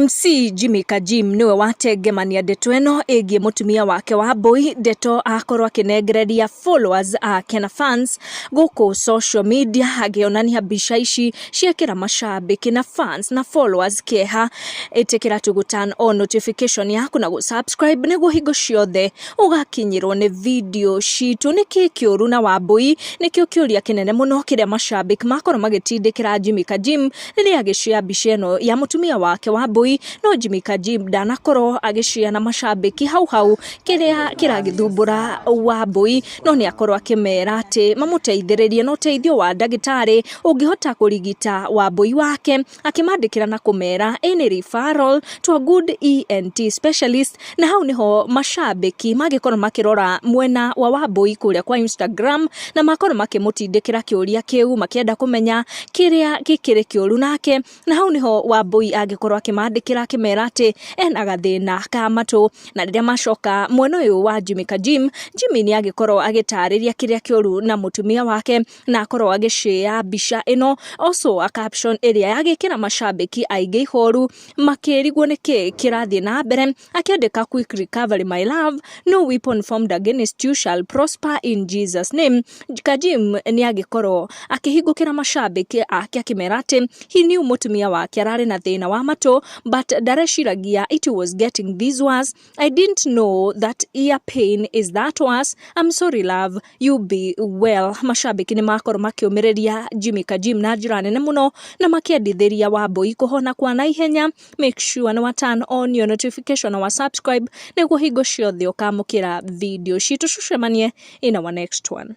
MC Jimmy Kajim niwe watengemania ndeto eno egie mutumia wake wa boy ndeto akorwa kinegereria followers ake na fans guku social media agionania mbica ici ciekira mashabiki na fans na followers keha itikira to turn on notification yaku na subscribe niguo hingo ciothe ugakinyirwo ni video citu niki kiuru na wa boy nikio kiuria kinene muno kiria mashabiki makorwa magitindikira Jimmy Kajim riria agishia mbica eno ya mutumia wake wa boy no Jimmy Kajim danakorwo agishia na mashabiki hau kiria kiragithumbura wa boy no ni akorwo akimera ati mamuteithiririe no teithio wa ndagitari ungihota kurigita wa boy wake akimandikira na kumera any referral to a good ENT specialist na hau niho mashabiki magikorwo makirora mwena wa boy kuria kwa Instagram na makorwo makimutindikira kiuria kiu makienda kumenya kiria gikiri kiuru nake na hau niho wa boy agikorwo akimandikira kimera ati ena gathina ka matu na riria macoka mwena uyu wa Jimmy Kajim Jimmy ni agikorwo agitariria kiria kiuru na mutumia wake na akorwo agishare mbica eno also a caption area yagikira mashabiki aige ihoru makirigwo niki kirathie na mbere akiandika quick recovery my love no weapon formed against you shall prosper in Jesus name. Kajim ni agikorwo akihingukira mashabiki ake akimera ati he knew mutumia wake arari na thina wa matu but dareshiragia it was getting this was I didn't know that ear pain is that was I'm sorry love you be well. Mashabiki ni makorwo makiumireria Jimmy Kajim na njira nene muno na makiendithiria wa boy kuhona kwa naihenya. Make sure na turn on your notification na subscribe niguo hingo ciothe ukamukira video citu. Tucemanie in our next one.